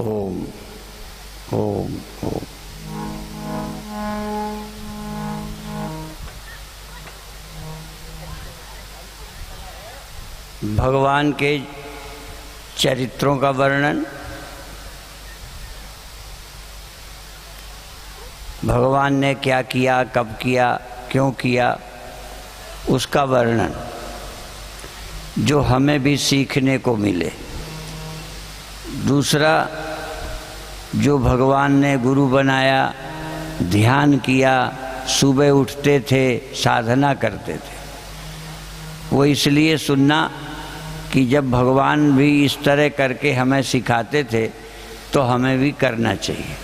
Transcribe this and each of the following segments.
ओम ओम ओम। भगवान के चरित्रों का वर्णन, भगवान ने क्या किया, कब किया, क्यों किया, उसका वर्णन जो हमें भी सीखने को मिले। दूसरा, जो भगवान ने गुरु बनाया, ध्यान किया, सुबह उठते थे, साधना करते थे, वो इसलिए सुनना कि जब भगवान भी इस तरह करके हमें सिखाते थे तो हमें भी करना चाहिए।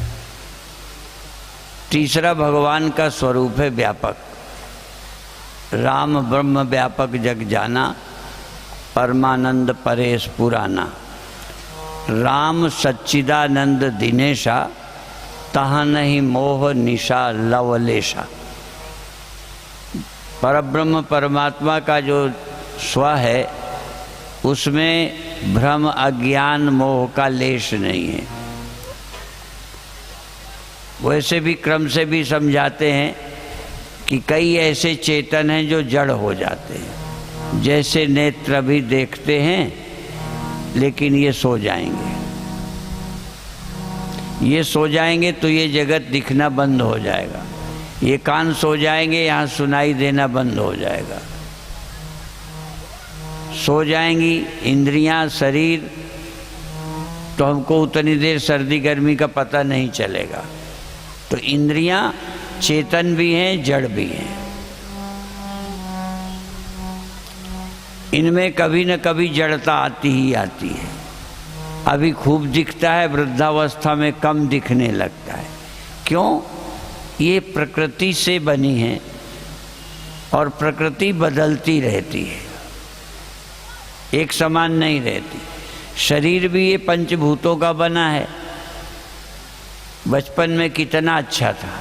तीसरा, भगवान का स्वरूप है व्यापक। राम ब्रह्म व्यापक जग जाना, परमानंद परेश पुराना। राम सच्चिदानंद दिनेशा, तहाँ नहीं मोह निशा लवलेशा। परब्रह्म परमात्मा का जो स्व है उसमें भ्रम अज्ञान मोह का लेश नहीं है। वैसे भी क्रम से भी समझाते हैं कि कई ऐसे चेतन हैं जो जड़ हो जाते हैं, जैसे नेत्र भी देखते हैं लेकिन ये सो जाएंगे। ये सो जाएंगे तो ये जगत दिखना बंद हो जाएगा, ये कान सो जाएंगे, यहाँ सुनाई देना बंद हो जाएगा। सो जाएंगी इंद्रियां, शरीर, तो हमको उतनी देर सर्दी गर्मी का पता नहीं चलेगा। तो इंद्रियां चेतन भी हैं, जड़ भी हैं। इनमें कभी न कभी जड़ता आती ही आती है। अभी खूब दिखता है, वृद्धावस्था में कम दिखने लगता है। क्यों? ये प्रकृति से बनी है और प्रकृति बदलती रहती है, एक समान नहीं रहती। शरीर भी ये पंचभूतों का बना है। बचपन में कितना अच्छा था,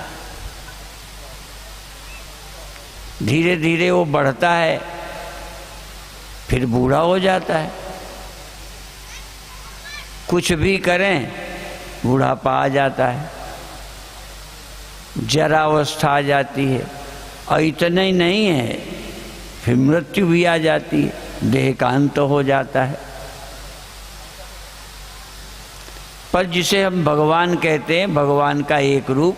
धीरे धीरे वो बढ़ता है, फिर बूढ़ा हो जाता है। कुछ भी करें बूढ़ापा आ जाता है, जरावस्था आ जाती है, और इतना ही नहीं है, फिर मृत्यु भी आ जाती है, देह का अंत हो जाता है। पर जिसे हम भगवान कहते हैं, भगवान का एक रूप,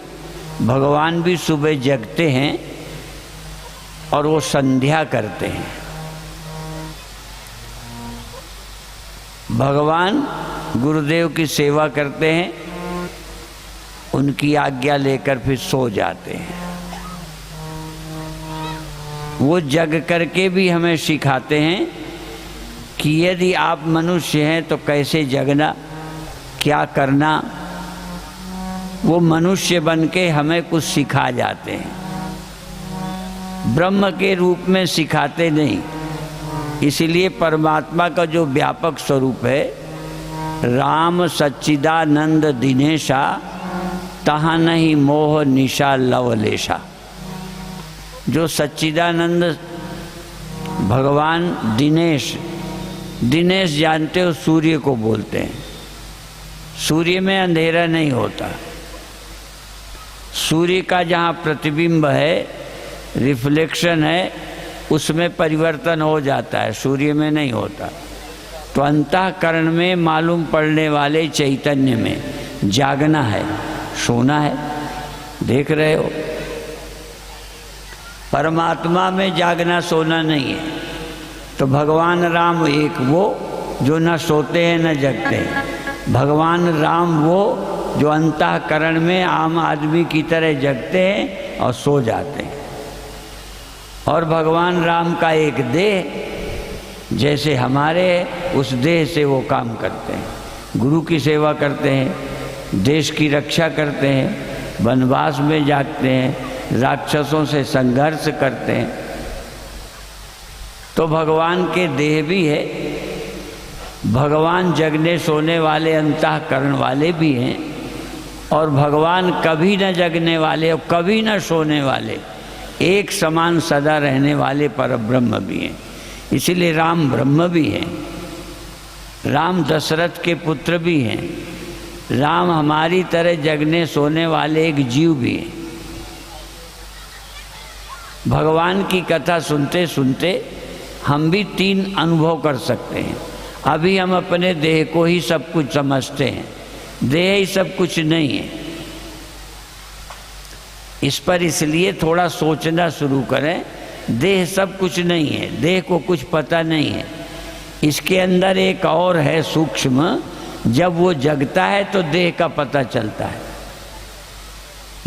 भगवान भी सुबह जगते हैं और वो संध्या करते हैं। भगवान गुरुदेव की सेवा करते हैं, उनकी आज्ञा लेकर फिर सो जाते हैं। वो जग करके भी हमें सिखाते हैं कि यदि आप मनुष्य हैं तो कैसे जगना, क्या करना। वो मनुष्य बन के हमें कुछ सिखा जाते हैं, ब्रह्म के रूप में सिखाते नहीं। इसीलिए परमात्मा का जो व्यापक स्वरूप है, राम सच्चिदानंद दिनेशा, तहाँ नहीं मोह निशा लवलेशा। जो सच्चिदानंद भगवान दिनेश, दिनेश जानते हो सूर्य को बोलते हैं। सूर्य में अंधेरा नहीं होता। सूर्य का जहाँ प्रतिबिंब है, रिफ्लेक्शन है, उसमें परिवर्तन हो जाता है, सूर्य में नहीं होता। तो अंतःकरण में मालूम पड़ने वाले चैतन्य में जागना है, सोना है। देख रहे हो, परमात्मा में जागना सोना नहीं है। तो भगवान राम एक वो जो न सोते हैं न जगते हैं। भगवान राम वो जो अंतःकरण में आम आदमी की तरह जगते हैं और सो जाते हैं। और भगवान राम का एक देह जैसे हमारे, उस देह से वो काम करते हैं। गुरु की सेवा करते हैं, देश की रक्षा करते हैं, वनवास में जाते हैं, राक्षसों से संघर्ष करते हैं। तो भगवान के देह भी है। भगवान जगने सोने वाले, अंतःकरण वाले भी हैं, और भगवान कभी न जगने वाले और कभी न सोने वाले, एक समान सदा रहने वाले परब्रह्म भी हैं। इसीलिए राम ब्रह्म भी हैं। राम दशरथ के पुत्र भी हैं, राम हमारी तरह जगने सोने वाले एक जीव भी हैं। भगवान की कथा सुनते सुनते हम भी 3 अनुभव कर सकते हैं। अभी हम अपने देह को ही सब कुछ समझते हैं, देह ही सब कुछ नहीं है। इस पर इसलिए थोड़ा सोचना शुरू करें। देह सब कुछ नहीं है, देह को कुछ पता नहीं है। इसके अंदर एक और है सूक्ष्म, जब वो जगता है तो देह का पता चलता है।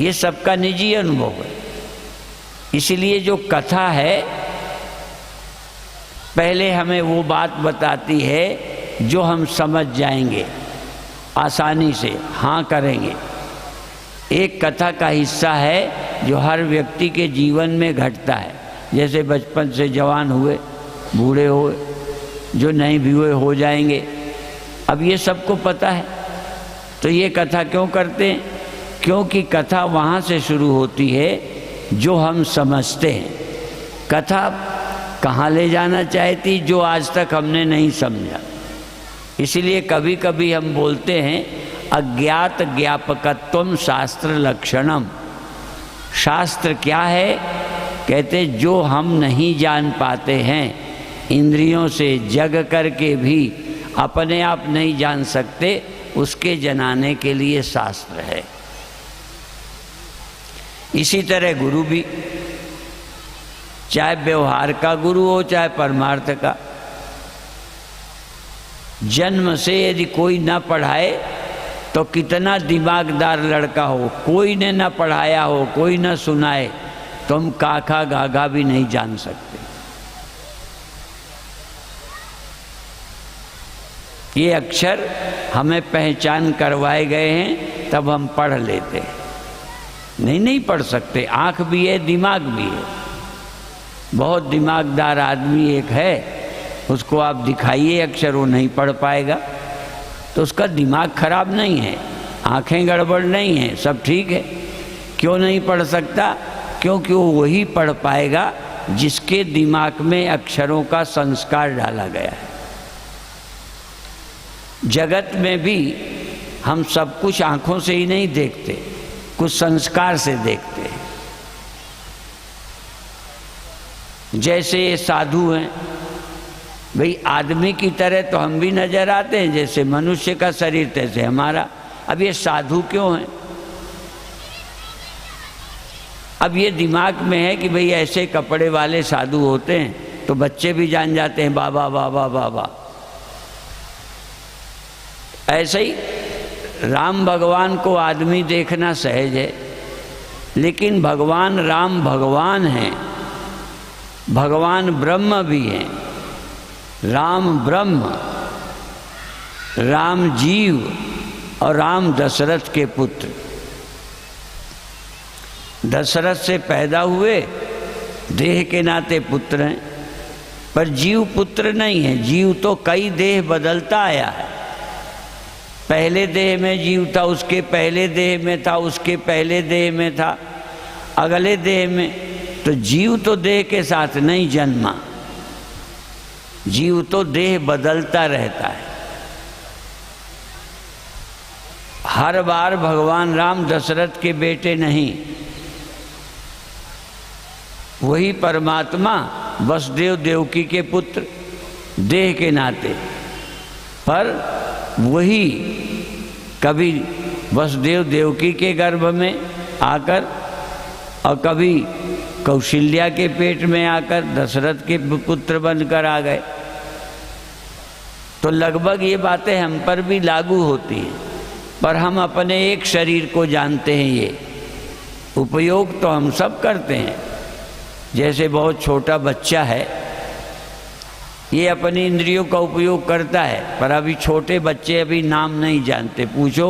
ये सबका निजी अनुभव है। इसलिए जो कथा है पहले हमें वो बात बताती है जो हम समझ जाएंगे आसानी से, हाँ करेंगे। एक कथा का हिस्सा है जो हर व्यक्ति के जीवन में घटता है, जैसे बचपन से जवान हुए, बूढ़े हुए, जो नहीं भी हुए हो जाएंगे। अब ये सबको पता है, तो ये कथा क्यों करते हैं? क्योंकि कथा वहाँ से शुरू होती है जो हम समझते हैं। कथा कहाँ ले जाना चाहती, जो आज तक हमने नहीं समझा। इसलिए कभी कभी हम बोलते हैं अज्ञात ज्ञापकत्वम शास्त्र लक्षणम। शास्त्र क्या है? कहते जो हम नहीं जान पाते हैं, इंद्रियों से जग करके भी अपने आप नहीं जान सकते, उसके जनाने के लिए शास्त्र है। इसी तरह गुरु भी, चाहे व्यवहार का गुरु हो चाहे परमार्थ का। जन्म से यदि कोई ना पढ़ाए तो कितना दिमागदार लड़का हो, कोई ने ना पढ़ाया हो, कोई ना सुनाए, तो हम काका गागा भी नहीं जान सकते। ये अक्षर हमें पहचान करवाए गए हैं, तब हम पढ़ लेते हैं। नहीं पढ़ सकते। आँख भी है, दिमाग भी है। बहुत दिमागदार आदमी एक है, उसको आप दिखाइए अक्षर, वो नहीं पढ़ पाएगा, तो उसका दिमाग खराब नहीं है, आँखें गड़बड़ नहीं है, सब ठीक है। क्यों नहीं पढ़ सकता? क्योंकि वो वही पढ़ पाएगा जिसके दिमाग में अक्षरों का संस्कार डाला गया है। जगत में भी हम सब कुछ आँखों से ही नहीं देखते, कुछ संस्कार से देखते हैं। जैसे ये साधु हैं, भाई आदमी की तरह तो हम भी नजर आते हैं, जैसे मनुष्य का शरीर तैसे हमारा। अब ये साधु क्यों हैं? अब ये दिमाग में है कि भाई ऐसे कपड़े वाले साधु होते हैं तो बच्चे भी जान जाते हैं बाबा बाबा बाबा। ऐसे ही राम भगवान को आदमी देखना सहज है, लेकिन भगवान राम भगवान हैं, भगवान ब्रह्म भी हैं। राम ब्रह्म, राम जीव और राम दशरथ के पुत्र। दशरथ से पैदा हुए, देह के नाते पुत्र हैं, पर जीव पुत्र नहीं है। जीव तो कई देह बदलता आया है। पहले देह में जीव था, उसके पहले देह में था, उसके पहले देह में था, अगले देह में। तो जीव तो देह के साथ नहीं जन्मा, जीव तो देह बदलता रहता है। हर बार भगवान राम दशरथ के बेटे नहीं, वही परमात्मा वसुदेव देवकी के पुत्र देह के नाते, पर वही कभी वसुदेव देवकी के गर्भ में आकर और कभी कौशल्या के पेट में आकर दशरथ के पुत्र बनकर आ गए। तो लगभग ये बातें हम पर भी लागू होती हैं, पर हम अपने एक शरीर को जानते हैं। ये उपयोग तो हम सब करते हैं। जैसे बहुत छोटा बच्चा है, ये अपनी इंद्रियों का उपयोग करता है, पर अभी छोटे बच्चे अभी नाम नहीं जानते। पूछो,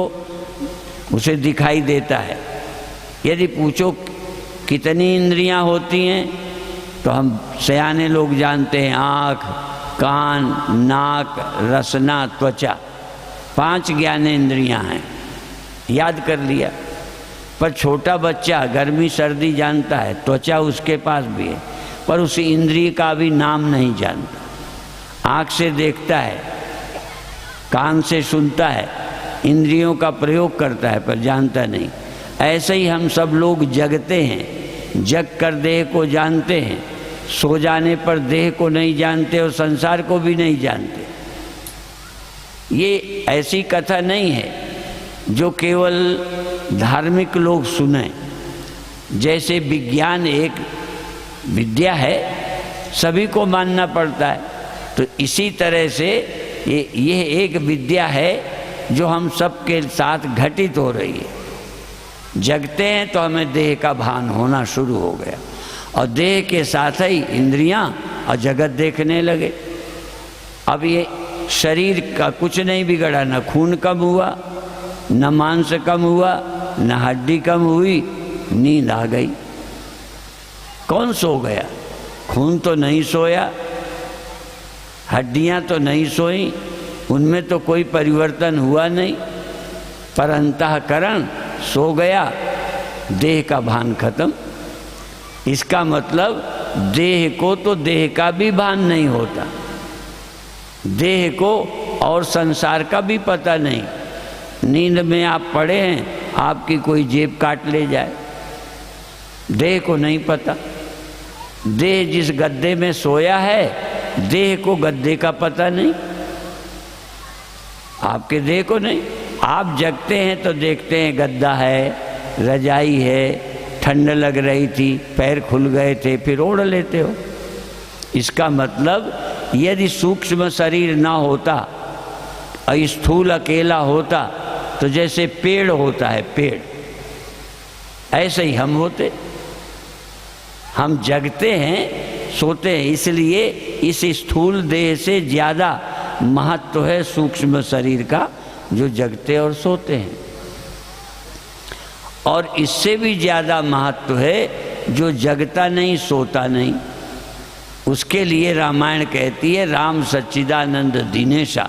उसे दिखाई देता है। यदि पूछो कितनी इंद्रियां होती हैं, तो हम सयाने लोग जानते हैं, आँख, कान, नाक, रसना, त्वचा, 5 ज्ञानेंद्रियां हैं, याद कर लिया। पर छोटा बच्चा गर्मी सर्दी जानता है, त्वचा उसके पास भी है, पर उस इंद्रिय का भी नाम नहीं जानता। आँख से देखता है, कान से सुनता है, इंद्रियों का प्रयोग करता है पर जानता नहीं। ऐसे ही हम सब लोग जगते हैं, जग कर देह को जानते हैं, सो जाने पर देह को नहीं जानते और संसार को भी नहीं जानते। ये ऐसी कथा नहीं है जो केवल धार्मिक लोग सुने। जैसे विज्ञान एक विद्या है, सभी को मानना पड़ता है, तो इसी तरह से ये एक विद्या है जो हम सबके साथ घटित हो रही है। जगते हैं तो हमें देह का भान होना शुरू हो गया और देह के साथ ही इंद्रियां और जगत देखने लगे। अब ये शरीर का कुछ नहीं बिगड़ा, न खून कम हुआ, न मांस कम हुआ, न हड्डी कम हुई, नींद आ गई। कौन सो गया? खून तो नहीं सोया, हड्डियां तो नहीं सोई, उनमें तो कोई परिवर्तन हुआ नहीं, पर अंतःकरण सो गया, देह का भान खत्म। इसका मतलब देह को तो देह का भी भान नहीं होता, देह को और संसार का भी पता नहीं। नींद में आप पड़े हैं, आपकी कोई जेब काट ले जाए, देह को नहीं पता। देह जिस गद्दे में सोया है, देह को गद्दे का पता नहीं, आपके देह को नहीं। आप जगते हैं तो देखते हैं गद्दा है, रजाई है, ठंड लग रही थी, पैर खुल गए थे, फिर ओढ़ लेते हो। इसका मतलब यदि सूक्ष्म शरीर ना होता और स्थूल अकेला होता तो जैसे पेड़ होता है, पेड़, ऐसे ही हम होते। हम जगते हैं, सोते हैं, इसलिए इस स्थूल देह से ज़्यादा महत्व है सूक्ष्म शरीर का, जो जगते और सोते हैं। और इससे भी ज़्यादा महत्व है जो जगता नहीं, सोता नहीं। उसके लिए रामायण कहती है, राम सच्चिदानंद दिनेशा,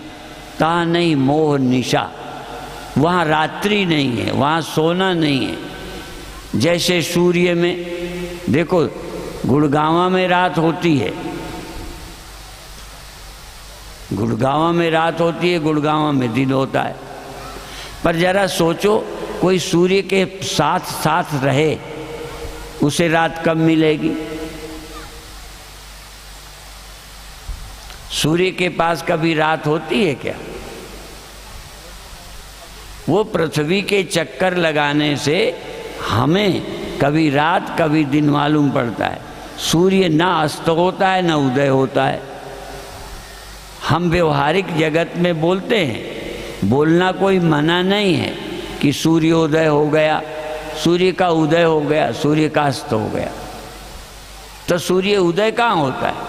ता नहीं मोह निशा। वहाँ रात्रि नहीं है, वहाँ सोना नहीं है। जैसे सूर्य में देखो, गुड़गांवा में रात होती है, गुड़गांवा में रात होती है, गुड़गांवा में दिन होता है। पर जरा सोचो, कोई सूर्य के साथ साथ रहे, उसे रात कब मिलेगी? सूर्य के पास कभी रात होती है क्या? वो पृथ्वी के चक्कर लगाने से हमें कभी रात कभी दिन मालूम पड़ता है। सूर्य ना अस्त होता है, ना उदय होता है। हम व्यवहारिक जगत में बोलते हैं, बोलना कोई मना नहीं है कि सूर्योदय हो गया, सूर्य का उदय हो गया, सूर्य का अस्त हो गया। तो सूर्य उदय कहाँ होता है?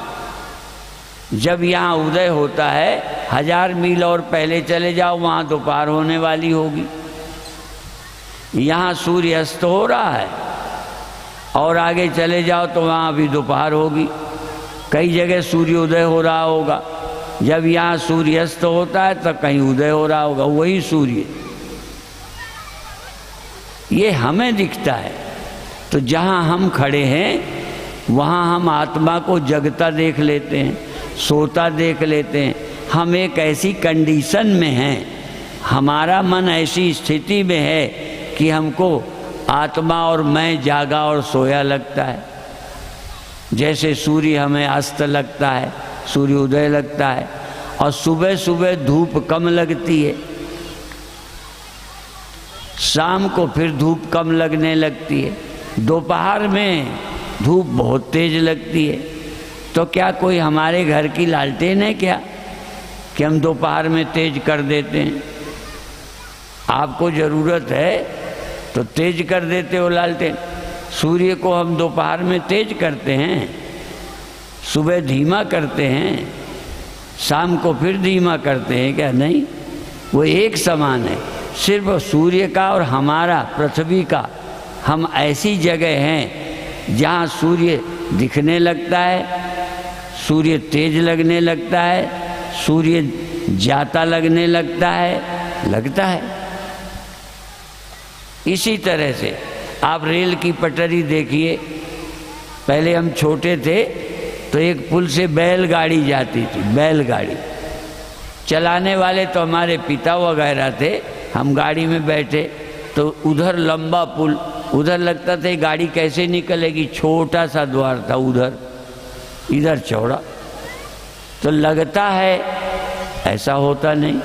जब यहाँ उदय होता है, 1000 मील और पहले चले जाओ, वहाँ दोपहर होने वाली होगी। यहाँ सूर्य अस्त हो रहा है और आगे चले जाओ तो वहाँ भी दोपहर होगी। कई जगह सूर्योदय हो रहा होगा। जब यहाँ सूर्य अस्त होता है तो कहीं उदय हो रहा होगा, वही सूर्य। ये हमें दिखता है। तो जहाँ हम खड़े हैं वहाँ हम आत्मा को जगता देख लेते हैं, सोता देख लेते हैं। हम एक ऐसी कंडीशन में हैं, हमारा मन ऐसी स्थिति में है कि हमको आत्मा और मैं जागा और सोया लगता है। जैसे सूर्य हमें अस्त लगता है, सूर्योदय लगता है, और सुबह सुबह धूप कम लगती है, शाम को फिर धूप कम लगने लगती है, दोपहर में धूप बहुत तेज लगती है। तो क्या कोई हमारे घर की लालटेन है क्या कि हम दोपहर में तेज कर देते हैं? आपको ज़रूरत है तो तेज कर देते हो लालटेन। सूर्य को हम दोपहर में तेज करते हैं, सुबह धीमा करते हैं, शाम को फिर धीमा करते हैं क्या? नहीं, वो एक समान है। सिर्फ सूर्य का और हमारा पृथ्वी का, हम ऐसी जगह हैं जहाँ सूर्य दिखने लगता है, सूर्य तेज लगने लगता है, सूर्य जाता लगने लगता है। इसी तरह से आप रेल की पटरी देखिए। पहले हम छोटे थे तो एक पुल से बैलगाड़ी जाती थी, बैलगाड़ी। चलाने वाले तो हमारे पिता वगैरह थे, हम गाड़ी में बैठे तो उधर लंबा पुल, उधर लगता था गाड़ी कैसे निकलेगी, छोटा सा द्वार था उधर, इधर चौड़ा। तो लगता है, ऐसा होता नहीं।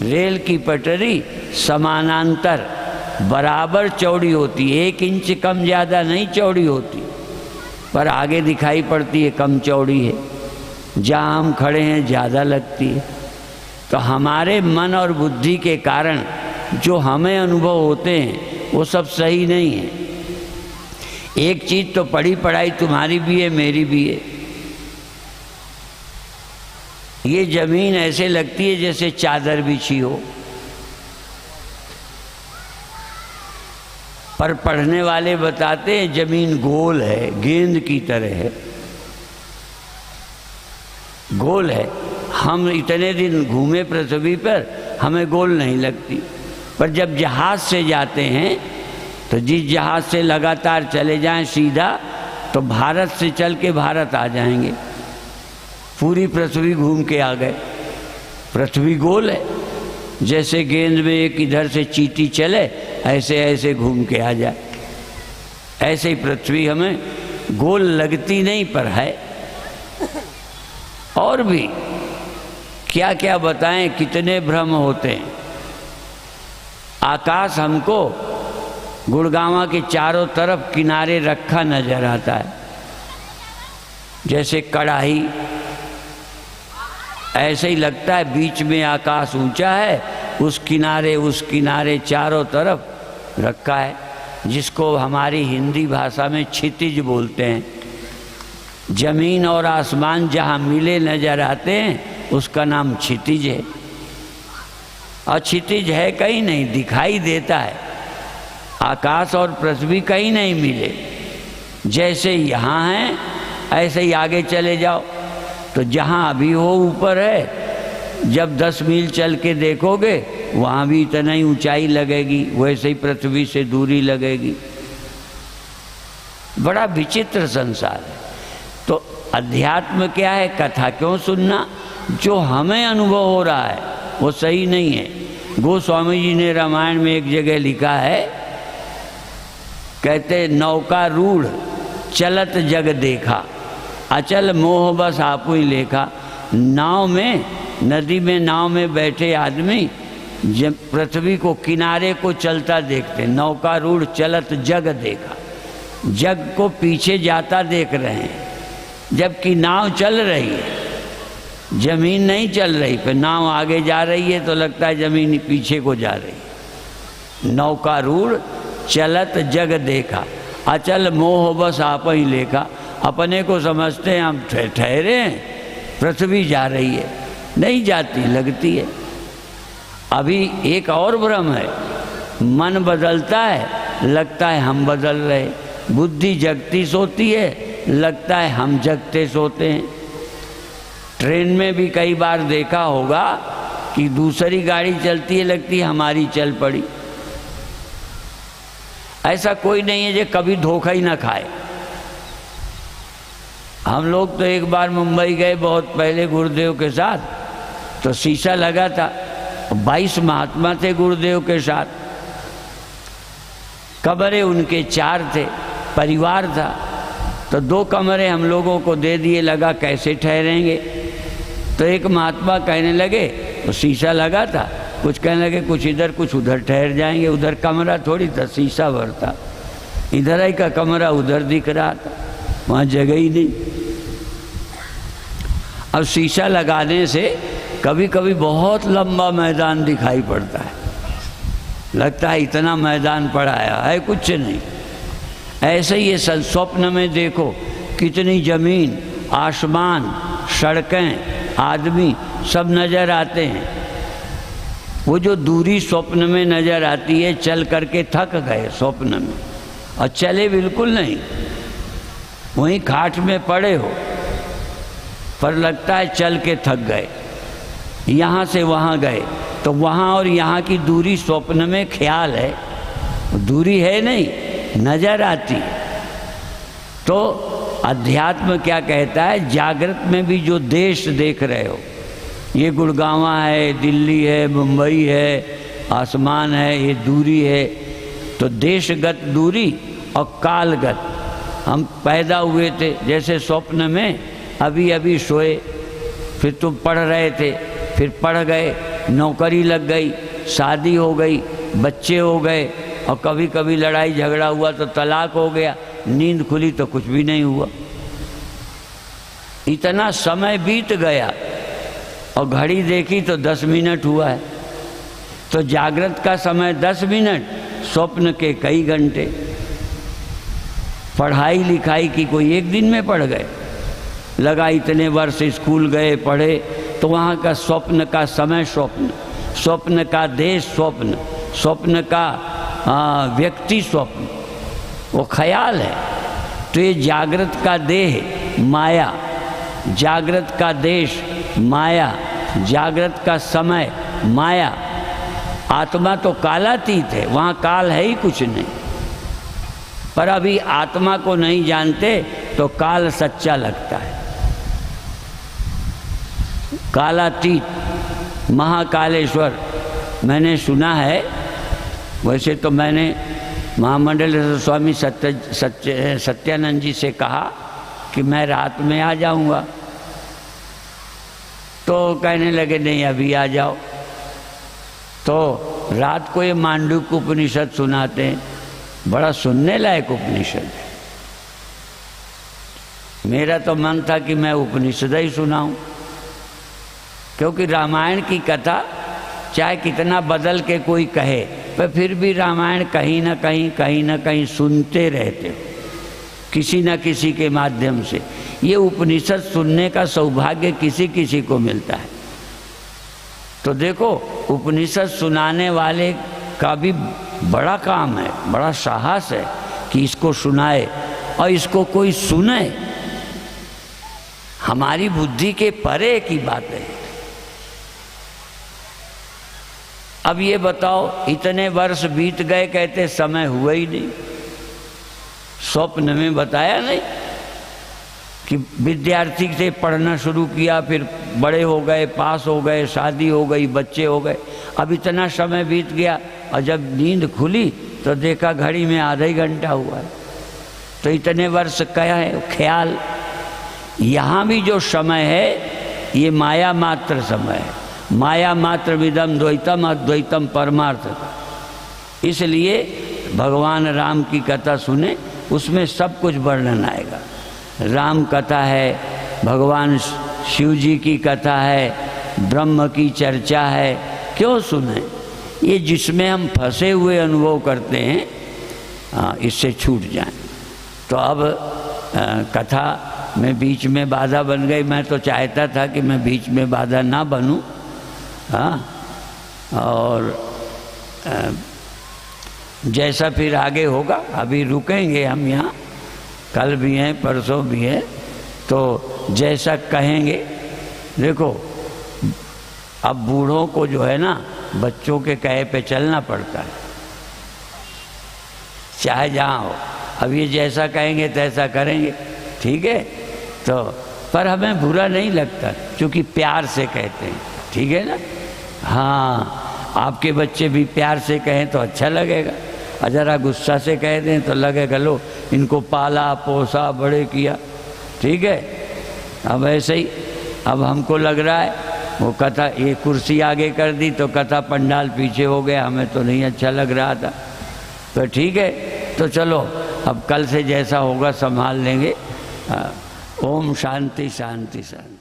रेल की पटरी समानांतर बराबर चौड़ी होती है, 1 इंच कम ज़्यादा नहीं चौड़ी होती, पर आगे दिखाई पड़ती है कम चौड़ी है, जहाँ हम खड़े हैं ज़्यादा लगती है। तो हमारे मन और बुद्धि के कारण जो हमें अनुभव होते हैं वो सब सही नहीं है। एक चीज़ तो पढ़ी पढ़ाई तुम्हारी भी है, मेरी भी है। ये जमीन ऐसे लगती है जैसे चादर बिछी हो, पर पढ़ने वाले बताते हैं जमीन गोल है, गेंद की तरह है, गोल है। हम इतने दिन घूमे पृथ्वी पर, हमें गोल नहीं लगती, पर जब जहाज से जाते हैं तो जिस जहाज से लगातार चले जाएं सीधा, तो भारत से चल के भारत आ जाएंगे, पूरी पृथ्वी घूम के आ गए। पृथ्वी गोल है, जैसे गेंद में एक इधर से चींटी चले ऐसे ऐसे घूम के आ जाए, ऐसे ही पृथ्वी हमें गोल लगती नहीं पर है। और भी क्या क्या बताएं, कितने भ्रम होते हैं। आकाश हमको गुड़गांव के चारों तरफ किनारे रखा नजर आता है, जैसे कढ़ाई, ऐसे ही लगता है बीच में आकाश ऊंचा है, उस किनारे चारों तरफ रखा है, जिसको हमारी हिंदी भाषा में क्षितिज बोलते हैं। जमीन और आसमान जहाँ मिले नजर आते हैं उसका नाम क्षितिज है। और क्षितिज है कहीं नहीं, दिखाई देता है। आकाश और पृथ्वी कहीं नहीं मिले, जैसे यहाँ हैं ऐसे ही आगे चले जाओ तो जहाँ अभी हो ऊपर है, जब 10 मील चल के देखोगे वहाँ भी इतना ही ऊंचाई लगेगी, वैसे ही पृथ्वी से दूरी लगेगी। बड़ा विचित्र संसार है। तो अध्यात्म क्या है, कथा क्यों सुनना? जो हमें अनुभव हो रहा है वो सही नहीं है। गोस्वामी जी ने रामायण में एक जगह लिखा है, कहते नौका रूढ़ चलत जग देखा, अचल मोह बस आपू ही लेखा। नाव में, नदी में नाव में बैठे आदमी जब पृथ्वी को, किनारे को चलता देखते, नौका रूढ़ चलत जग देखा, जग को पीछे जाता देख रहे हैं, जबकि नाव चल रही है, जमीन नहीं चल रही। फिर नाव आगे जा रही है तो लगता है जमीन पीछे को जा रही है। नौका रूढ़ चलत जग देखा, अचल मोह बस आप ही लेखा। अपने को समझते हैं हम ठहरे हैं, पृथ्वी जा रही है, नहीं जाती, लगती है। अभी एक और भ्रम है, मन बदलता है, लगता है हम बदल रहे। बुद्धि जगती सोती है, लगता है हम जगते सोते हैं। ट्रेन में भी कई बार देखा होगा कि दूसरी गाड़ी चलती है, लगती है हमारी चल पड़ी। ऐसा कोई नहीं है जो कभी धोखा ही ना खाए। हम लोग तो एक बार मुंबई गए बहुत पहले गुरुदेव के साथ, तो शीशा लगा था, 22 महात्मा थे गुरुदेव के साथ, कमरे उनके 4 थे, परिवार था, तो 2 कमरे हम लोगों को दे दिए। लगा कैसे ठहरेंगे, तो एक महात्मा कहने लगे, तो शीशा लगा था, कुछ कहने लगे कुछ इधर कुछ उधर ठहर जाएंगे। उधर कमरा थोड़ी था, शीशा भर था, इधर ही का कमरा उधर दिख रहा था, वहाँ जगह ही नहीं। अब शीशा लगाने से कभी कभी बहुत लंबा मैदान दिखाई पड़ता है, लगता है इतना मैदान पड़ा है कुछ नहीं। ऐसे ही ये स्वप्न में देखो कितनी जमीन, आसमान, सड़कें, आदमी सब नजर आते हैं। वो जो दूरी स्वप्न में नजर आती है, चल करके थक गए स्वप्न में, और चले बिल्कुल नहीं, वहीं खाट में पड़े हो, पर लगता है चल के थक गए। यहाँ से वहाँ गए तो वहाँ और यहाँ की दूरी स्वप्न में ख्याल है, दूरी है नहीं, नजर आती। तो अध्यात्म क्या कहता है, जागृत में भी जो देश देख रहे हो, ये गुड़गांवा है, दिल्ली है, मुंबई है, आसमान है, ये दूरी है। तो देशगत दूरी और कालगत, हम पैदा हुए थे जैसे स्वप्न में, अभी अभी सोए, फिर तुम पढ़ रहे थे, फिर पढ़ गए, नौकरी लग गई, शादी हो गई, बच्चे हो गए, और कभी कभी लड़ाई झगड़ा हुआ तो तलाक हो गया, नींद खुली तो कुछ भी नहीं हुआ। इतना समय बीत गया और घड़ी देखी तो 10 मिनट हुआ है। तो जागृत का समय 10 मिनट, स्वप्न के कई घंटे। पढ़ाई लिखाई की कोई एक दिन में पढ़ गए, लगा इतने वर्ष स्कूल गए पढ़े, तो वहाँ का स्वप्न का समय स्वप्न, स्वप्न का देश स्वप्न, स्वप्न का व्यक्ति स्वप्न, वो ख्याल है। तो ये जागृत का देह माया, जागृत का देश माया, जागृत का समय माया। आत्मा तो कालातीत है, वहाँ काल है ही कुछ नहीं। पर अभी आत्मा को नहीं जानते तो काल सच्चा लगता है। कालातीत महाकालेश्वर मैंने सुना है। वैसे तो मैंने महामंडलेश्वर स्वामी सत्यानंद जी से कहा कि मैं रात में आ जाऊंगा, तो कहने लगे नहीं अभी आ जाओ। तो रात को ये मांडूक्य उपनिषद सुनाते हैं, बड़ा सुनने लायक उपनिषद है। मेरा तो मन था कि मैं उपनिषद ही सुनाऊं, क्योंकि रामायण की कथा चाहे कितना बदल के कोई कहे, पर फिर भी रामायण कहीं ना कहीं सुनते रहते हो, किसी न किसी के माध्यम से। ये उपनिषद सुनने का सौभाग्य किसी किसी को मिलता है। तो देखो, उपनिषद सुनाने वाले का भी बड़ा काम है, बड़ा साहस है कि इसको सुनाए और इसको कोई सुने। हमारी बुद्धि के परे की बात है। अब ये बताओ, इतने वर्ष बीत गए, कहते समय हुआ ही नहीं। स्वप्न में बताया नहीं कि विद्यार्थी से पढ़ना शुरू किया, फिर बड़े हो गए, पास हो गए, शादी हो गई, बच्चे हो गए। अब इतना समय बीत गया और जब नींद खुली तो देखा घड़ी में आधा ही घंटा हुआ है। तो इतने वर्ष क्या है ख्याल। यहाँ भी जो समय है ये माया मात्र समय है। माया मात्र विदम द्वैतम अद्वैतम परमार्थ। इसलिए भगवान राम की कथा सुने, उसमें सब कुछ वर्णन आएगा। राम कथा है, भगवान शिव जी की कथा है, ब्रह्म की चर्चा है। क्यों सुने? ये जिसमें हम फंसे हुए अनुभव करते हैं इससे छूट जाएं। तो अब कथा में बीच में बाधा बन गई। मैं तो चाहता था कि मैं बीच में बाधा ना बनूं, और जैसा फिर आगे होगा, अभी रुकेंगे हम यहाँ, कल भी हैं परसों भी हैं, तो जैसा कहेंगे। देखो, अब बूढ़ों को जो है ना बच्चों के कहे पे चलना पड़ता है, चाहे जहाँ हो। अब ये जैसा कहेंगे तैसा करेंगे, ठीक है। तो पर हमें बुरा नहीं लगता, क्योंकि प्यार से कहते हैं, ठीक है ना। हाँ, आपके बच्चे भी प्यार से कहें तो अच्छा लगेगा, और ज़रा गुस्सा से कह दें तो लगेगा लो इनको पाला पोसा बड़े किया, ठीक है। अब ऐसे ही अब हमको लग रहा है वो कथा, ये कुर्सी आगे कर दी तो कथा पंडाल पीछे हो गया, हमें तो नहीं अच्छा लग रहा था। तो ठीक है, तो चलो अब कल से जैसा होगा संभाल लेंगे। ओम शांति शांति शांति।